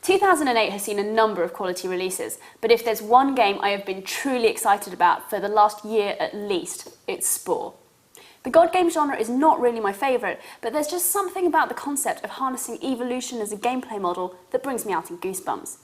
2008 has seen a number of quality releases, but if there's one game I have been truly excited about for the last year at least, it's Spore. The god game genre is not really my favourite, but there's just something about the concept of harnessing evolution as a gameplay model that brings me out in goosebumps.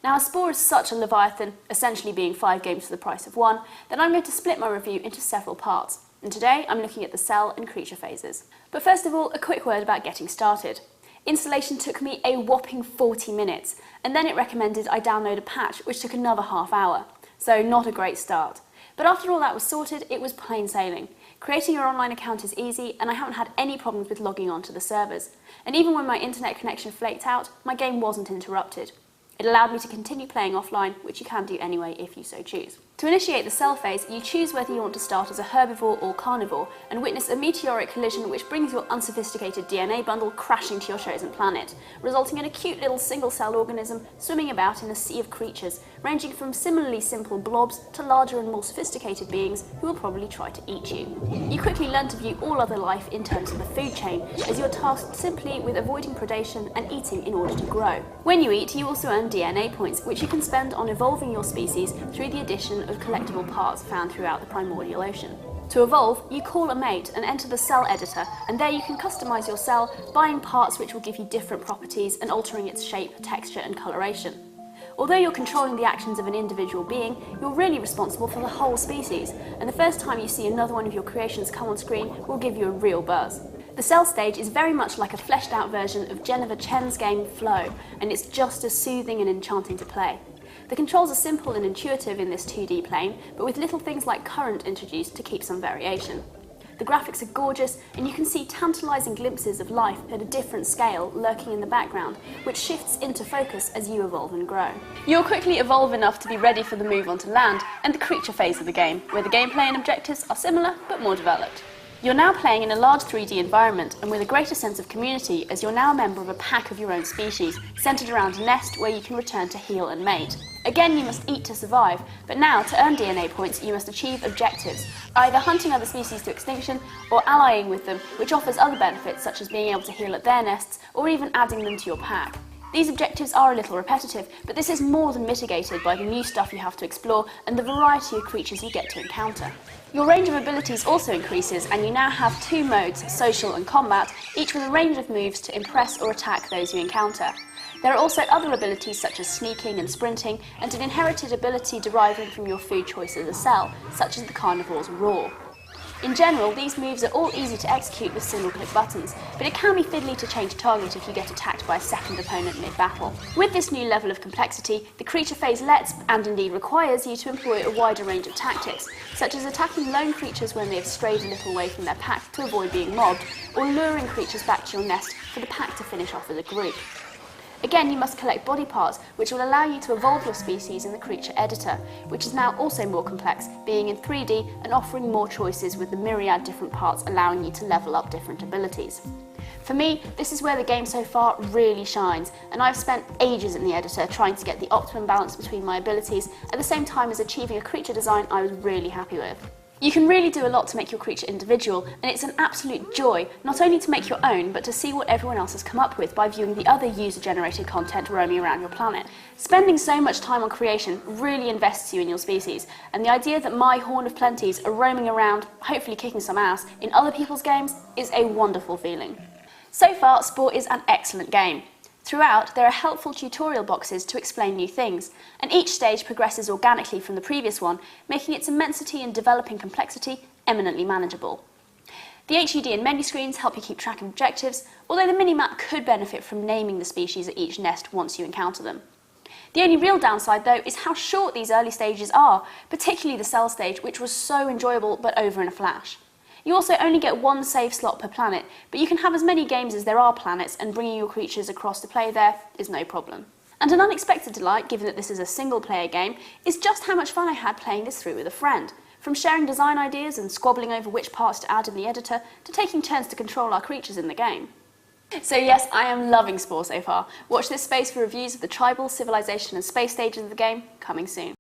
Now, as Spore is such a leviathan, essentially being 5 games for the price of 1, then I'm going to split my review into several parts, and today I'm looking at the cell and creature phases. But first of all, a quick word about getting started. Installation took me a whopping 40 minutes, and then it recommended I download a patch which took another half hour, so not a great start. But after all that was sorted, it was plain sailing. Creating your online account is easy, and I haven't had any problems with logging on to the servers. And even when my internet connection flaked out, my game wasn't interrupted. It allowed me to continue playing offline, which you can do anyway if you so choose. To initiate the cell phase, you choose whether you want to start as a herbivore or carnivore and witness a meteoric collision which brings your unsophisticated DNA bundle crashing to your chosen planet, resulting in a cute little single-cell organism swimming about in a sea of creatures, ranging from similarly simple blobs to larger and more sophisticated beings who will probably try to eat you. You quickly learn to view all other life in terms of the food chain, as you're tasked simply with avoiding predation and eating in order to grow. When you eat, you also earn DNA points, which you can spend on evolving your species through the addition of collectible parts found throughout the primordial ocean. To evolve, you call a mate and enter the cell editor, and there you can customize your cell, buying parts which will give you different properties and altering its shape, texture and coloration. Although you're controlling the actions of an individual being, you're really responsible for the whole species, and the first time you see another one of your creations come on screen will give you a real buzz. The cell stage is very much like a fleshed out version of Jennifer Chen's game Flow, and it's just as soothing and enchanting to play. The controls are simple and intuitive in this 2D plane, but with little things like current introduced to keep some variation. The graphics are gorgeous, and you can see tantalising glimpses of life at a different scale lurking in the background, which shifts into focus as you evolve and grow. You'll quickly evolve enough to be ready for the move onto land and the creature phase of the game, where the gameplay and objectives are similar but more developed. You're now playing in a large 3D environment and with a greater sense of community, as you're now a member of a pack of your own species, centred around a nest where you can return to heal and mate. Again, you must eat to survive, but now to earn DNA points you must achieve objectives, either hunting other species to extinction or allying with them, which offers other benefits such as being able to heal at their nests or even adding them to your pack. These objectives are a little repetitive, but this is more than mitigated by the new stuff you have to explore and the variety of creatures you get to encounter. Your range of abilities also increases, and you now have 2 modes, social and combat, each with a range of moves to impress or attack those you encounter. There are also other abilities such as sneaking and sprinting, and an inherited ability deriving from your food choice as a cell, such as the carnivore's roar. In general, these moves are all easy to execute with single-click buttons, but it can be fiddly to change target if you get attacked by a second opponent mid-battle. With this new level of complexity, the creature phase lets, and indeed requires, you to employ a wider range of tactics, such as attacking lone creatures when they have strayed a little away from their pack to avoid being mobbed, or luring creatures back to your nest for the pack to finish off as a group. Again, you must collect body parts, which will allow you to evolve your species in the creature editor, which is now also more complex, being in 3D and offering more choices with the myriad different parts allowing you to level up different abilities. For me, this is where the game so far really shines, and I've spent ages in the editor trying to get the optimum balance between my abilities, at the same time as achieving a creature design I was really happy with. You can really do a lot to make your creature individual, and it's an absolute joy not only to make your own, but to see what everyone else has come up with by viewing the other user-generated content roaming around your planet. Spending so much time on creation really invests you in your species, and the idea that my horn of plenties are roaming around, hopefully kicking some ass, in other people's games is a wonderful feeling. So far, Spore is an excellent game. Throughout, there are helpful tutorial boxes to explain new things, and each stage progresses organically from the previous one, making its immensity and developing complexity eminently manageable. The HUD and menu screens help you keep track of objectives, although the minimap could benefit from naming the species at each nest once you encounter them. The only real downside, though, is how short these early stages are, particularly the cell stage, which was so enjoyable but over in a flash. You also only get 1 save slot per planet, but you can have as many games as there are planets, and bringing your creatures across to play there is no problem. And an unexpected delight, given that this is a single-player game, is just how much fun I had playing this through with a friend. From sharing design ideas and squabbling over which parts to add in the editor, to taking turns to control our creatures in the game. So yes, I am loving Spore so far. Watch this space for reviews of the tribal, civilization and space stages of the game, coming soon.